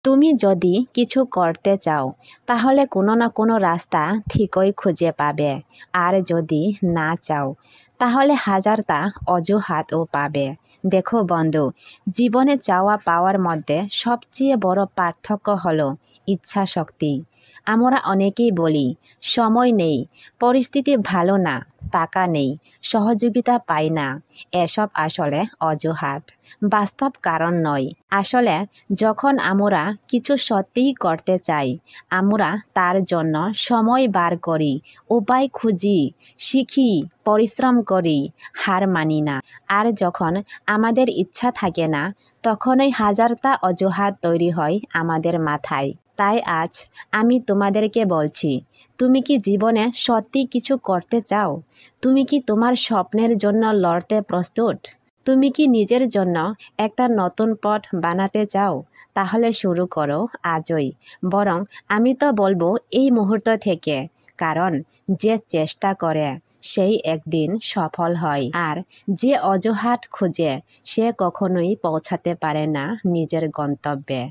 তুমি যদি কিছু করতে চাও তাহলে কোনো না কোনো রাস্তা ঠিকই খুঁজে পাবে, আর যদি না চাও তাহলে হাজারটা অজুহাতও পাবে। দেখো বন্ধু, জীবনে চাওয়া পাওয়ার মধ্যে সবচেয়ে বড় পার্থক্য হলো ইচ্ছা শক্তি। আমরা অনেকেই বলি সময় নেই, পরিস্থিতি ভালো না, টাকা নেই, সহযোগিতা পাই না। এসব আসলে অজুহাত, বাস্তব কারণ নয়। আসলে যখন আমরা কিছু সত্যিই করতে চাই, আমরা তার জন্য সময় বার করি, উপায় খুঁজি, শিখি, পরিশ্রম করি, হার মানি না। আর যখন আমাদের ইচ্ছা থাকে না, তখনই হাজারটা অজুহাত তৈরি হয় আমাদের মাথায়। তাই আজ আমি তোমাদেরকে বলছি, তুমি কি জীবনে সত্যি কিছু করতে চাও? তুমি কি তোমার স্বপ্নের জন্য লড়তে প্রস্তুত? তুমি কি নিজের জন্য একটা নতুন পথ বানাতে চাও? তাহলে শুরু করো আজই। বরং আমি তো বলবো এই মুহূর্ত থেকে, কারণ যে চেষ্টা করে সেই একদিন সফল হয়, আর যে অজুহাত খুঁজে সে কখনোই পৌঁছাতে পারে না নিজের গন্তব্যে।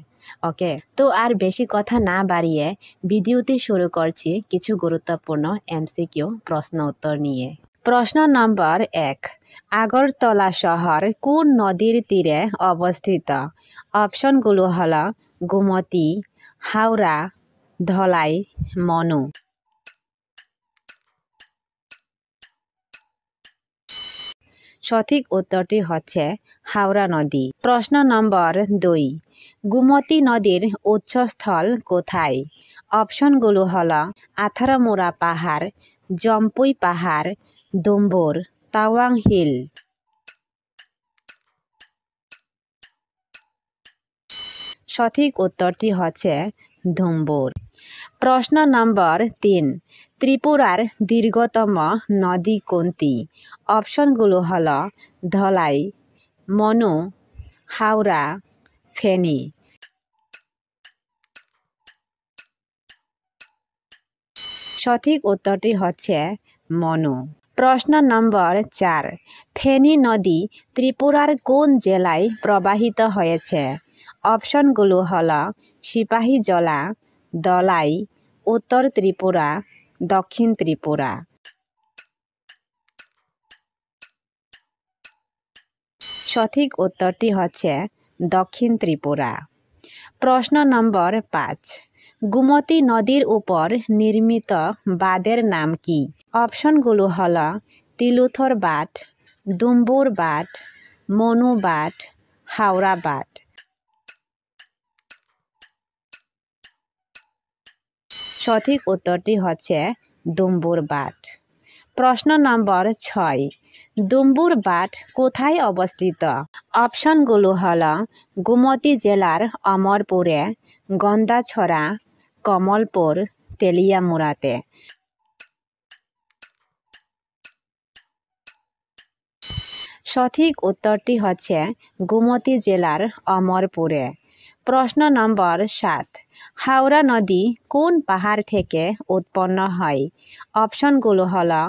ওকে, তো আর বেশি কথা না বাড়িয়ে ভিডিওটি শুরু করছি কিছু গুরুত্বপূর্ণ এমসিকিউ প্রশ্ন উত্তর নিয়ে। প্রশ্ন নম্বর 1, আগরতলা শহর কোন নদীর তীরে অবস্থিত? অপশনগুলো হলো গোমতী, হাওড়া, ধলাই, মনু। সঠিক উত্তরটি হচ্ছে হাওড়া নদী। প্রশ্ন নম্বর 2, গোমতী নদীর উৎসস্থল কোথায়? অপশনগুলো হলো আথারামুড়া পাহাড়, জম্পুই পাহাড়, ডুম্বুর, তাওয়াং হিল। সঠিক উত্তরটি হচ্ছে ডুম্বুর। প্রশ্ন নম্বর 3, ত্রিপুরার দীর্ঘতম নদী কোনটি? অপশনগুলো হলো ধলাই, মনু, হাওড়া, ফেনী। সঠিক উত্তরটি হচ্ছে মনু। প্রশ্ন নম্বর 4, ফেনী নদী ত্রিপুরার কোন জেলায় প্রবাহিত হয়েছে? অপশনগুলো হলো সিপাহীজলা, ধলাই, উত্তর ত্রিপুরা, দক্ষিণ ত্রিপুরা। সঠিক উত্তরটি হচ্ছে দক্ষিণ ত্রিপুরা। প্রশ্ন নম্বর 5, গোমতী নদীর উপর নির্মিত বাঁধের নাম কি? অপশনগুলো হলো তিলুথর বাঁধ, ডুম্বুর বাঁধ, মনু বাঁধ, হাওড়া বাঁধ। সঠিক উত্তরটি হচ্ছে ডুম্বুর বাঁধ। প্রশ্ন নম্বর 6, ডুম্বুর বাঁধ কোথায় অবস্থিত? অপশনগুলো হলো গোমতী জেলার অমরপুরে, গন্দাছড়া, কমলপুর, তেলিয়ামুড়াতে। সঠিক উত্তরটি হচ্ছে গোমতী জেলার অমরপুরে। প্রশ্ন নম্বর 7, হাওড়া নদী কোন পাহাড় থেকে উৎপন্ন হয়? অপশনগুলো হলো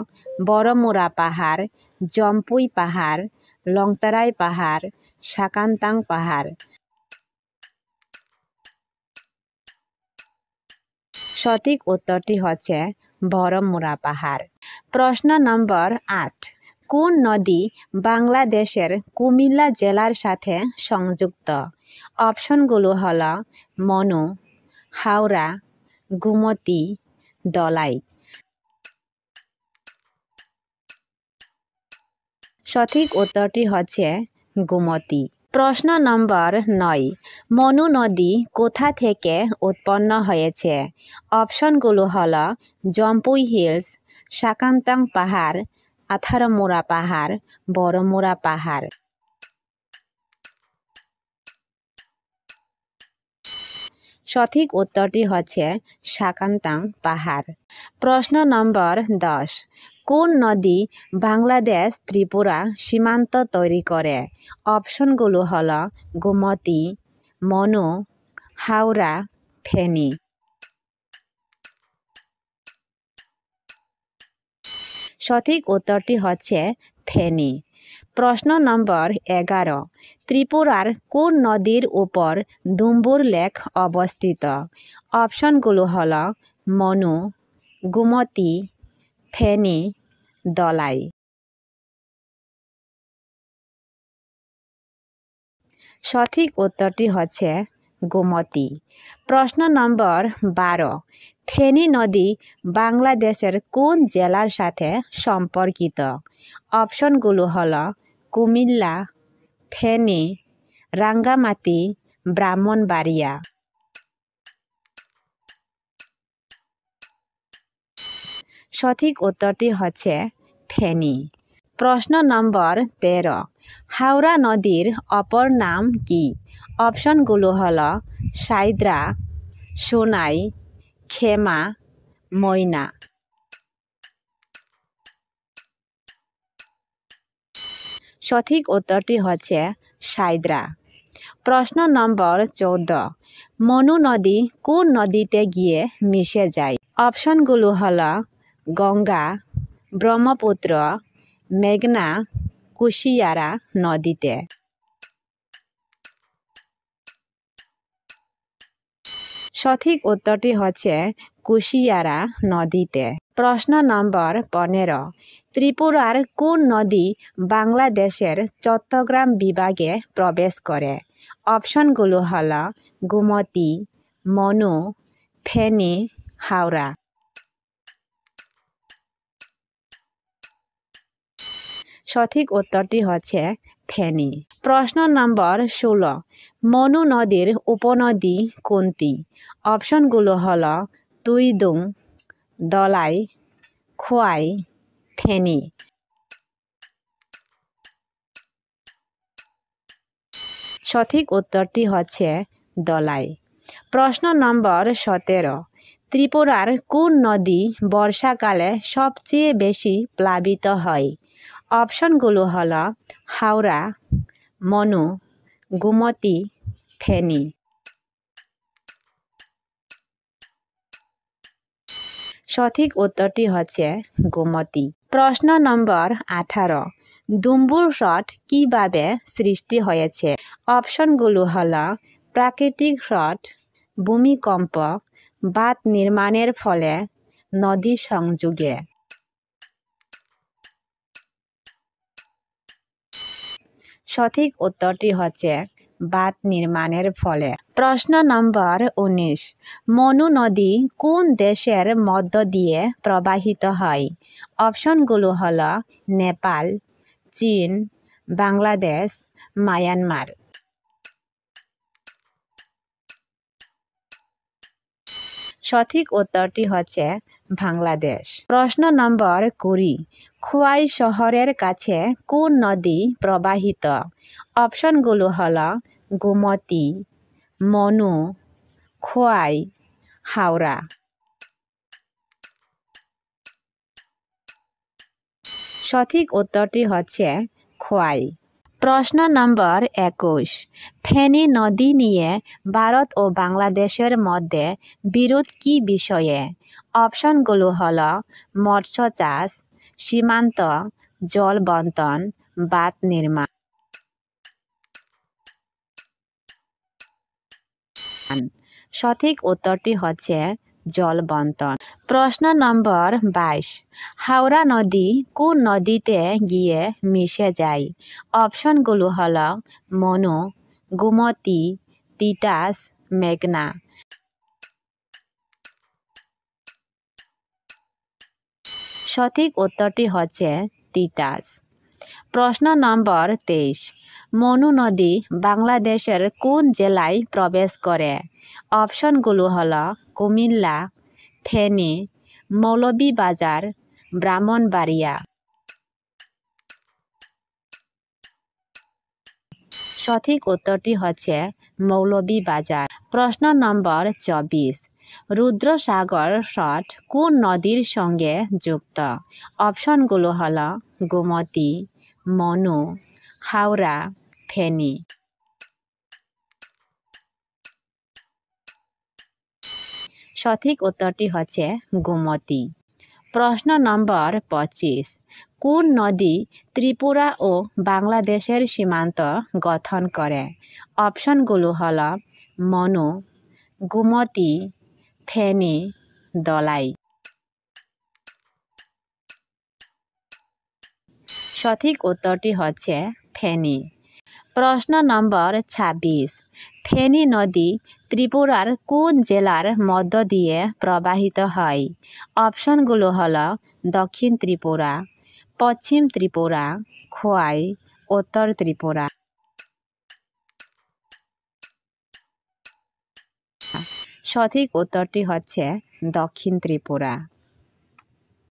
বড়মুড়া পাহাড়, জম্পুই পাহাড়, লংতারাই পাহাড়, সাকান্তাং পাহাড়। সঠিক উত্তরটি হচ্ছে বড়মুড়া পাহাড়। প্রশ্ন নম্বর 8, কোন নদী বাংলাদেশের কুমিল্লা জেলার সাথে সংযুক্ত? অপশনগুলো হলো মনু, হাওড়া, গোমতী, ধলাই। সঠিক উত্তরটি হচ্ছে গোমতী। প্রশ্ন নম্বর 9, মনু নদী কোথা থেকে উৎপন্ন হয়েছে? অপশনগুলো হলো জম্পুই হিলস, সাকান্তাং পাহাড়, আথারামুড়া পাহাড়, বড়মুড়া পাহাড়। সঠিক উত্তরটি হচ্ছে সাকান্তাং পাহাড়। প্রশ্ন নম্বর 10, কোন নদী বাংলাদেশ ত্রিপুরা সীমান্ত তৈরি করে? অপশনগুলো হলো গোমতী, মনু, হাওড়া, ফেনী। সঠিক উত্তরটি হচ্ছে ফেনী। প্রশ্ন নম্বর 11, ত্রিপুরার কোন নদীর উপর দুম্বুর লেক অবস্থিত? অপশনগুলো হলো মনু, গোমতী, ফেনী, দলাই। সঠিক উত্তরটি হচ্ছে গোমতী। প্রশ্ন নম্বর 12। ফেনী নদী বাংলাদেশের কোন জেলার সাথে সম্পর্কিত? অপশনগুলো হলো কুমিল্লা, ফেনী, রাঙ্গামাটি, ব্রাহ্মণবাড়িয়া। সঠিক উত্তরটি হচ্ছে ফেনী। প্রশ্ন নম্বর 13। হাওড়া নদীর অপর নাম কি? অপশনগুলো হলো সাইদ্রা, সোনাই, খেমা, ময়না। সঠিক উত্তরটি হচ্ছে সাইদ্রা। প্রশ্ন নম্বর 14। মনু নদী কোন নদীতে গিয়ে মিশে যায়? অপশনগুলো হলো গঙ্গা, ব্রহ্মপুত্র, মেঘনা, কুশিয়ারা নদীতে। সঠিক উত্তরটি হচ্ছে কুশিয়ারা নদীতে। প্রশ্ন নম্বর 15। ত্রিপুরার কোন নদী বাংলাদেশের চট্টগ্রাম বিভাগে প্রবেশ করে? অপশনগুলো হলো গোমতী, মনু, ফেনী, হাওড়া। সঠিক উত্তরটি হচ্ছে ফেনী। প্রশ্ন নম্বর 16। মনু নদীর উপনদী কোনটি? অপশনগুলো হলো তুইদুং, দলাই, খোয়াই, ফেনী। সঠিক উত্তরটি হচ্ছে দলাই। প্রশ্ন নম্বর 17। ত্রিপুরার কোন নদী বর্ষাকালে সবচেয়ে বেশি প্লাবিত হয়? অপশনগুলো হলো হাওড়া, মনু, গোমতী, ফেনী। সঠিক উত্তরটি হচ্ছে গোমতী। প্রশ্ন নম্বর 18। দুম্বুর হ্রদ কিভাবে সৃষ্টি হয়েছে? অপশনগুলো হলো প্রাকৃতিক হ্রদ, ভূমিকম্প, বাঁধ নির্মাণের ফলে, নদী সংযোগে। সঠিক উত্তরটি হচ্ছে বাঁধ নির্মাণের ফলে। প্রশ্ন নম্বর 19। মনু নদী কোন দেশের মধ্য দিয়ে প্রবাহিত হয়? অপশনগুলো হলো নেপাল, চীন, বাংলাদেশ, মায়ানমার। সঠিক উত্তরটি হচ্ছে বাংলাদেশ। প্রশ্ন নম্বর 20। খোয়াই শহরের কাছে কোন নদী প্রবাহিত? অপশনগুলো হলো গোমতী, মনু, খোয়াই, হাওড়া। সঠিক উত্তরটি হচ্ছে খোয়াই। প্রশ্ন নম্বর 21। ফেনী নদী নিয়ে ভারত ও বাংলাদেশের মধ্যে বিরোধ কি বিষয়ে? অপশনগুলো হলো মৎস্য চাষ, সীমান্ত, জল বন্টন, বাঁধ নির্মাণ। সঠিক উত্তরটি হচ্ছে জল বন্টন। প্রশ্ন নম্বর 22। হাওড়া নদী কোন নদীতে গিয়ে মিশে যায়? অপশনগুলো হলো মনু, গোমতী, তিতাস, মেঘনা। সঠিক উত্তরটি হচ্ছে তিতাস। প্রশ্ন নম্বর 23। মনু নদী বাংলাদেশের কোন জেলায় প্রবেশ করে? অপশনগুলো হলো কুমিল্লা, ফেনী, মৌলভীবাজার, ব্রাহ্মণবাড়িয়া। সঠিক উত্তরটি হচ্ছে মৌলভীবাজার। প্রশ্ন নম্বর 24। রুদ্রসাগর হ্রদ কোন নদীর সঙ্গে যুক্ত? অপশনগুলো হলো গোমতী, মনু, হাওড়া, ফেনী। সঠিক উত্তরটি হচ্ছে গোমতী। প্রশ্ন নম্বর 25, কোন নদী ত্রিপুরা ও বাংলাদেশের সীমান্ত গঠন করে? অপশনগুলো হল মনু, গোমতী, ফেনী, দলাই। সঠিক উত্তরটি হচ্ছে ফেনী। প্রশ্ন নম্বর 26, ফেনী নদী ত্রিপুরার কোন জেলার মধ্য দিয়ে প্রবাহিত হয়? অপশনগুলো হল দক্ষিণ ত্রিপুরা, পশ্চিম ত্রিপুরা, খোয়াই, উত্তর ত্রিপুরা। সঠিক উত্তরটি হচ্ছে দক্ষিণ ত্রিপুরা।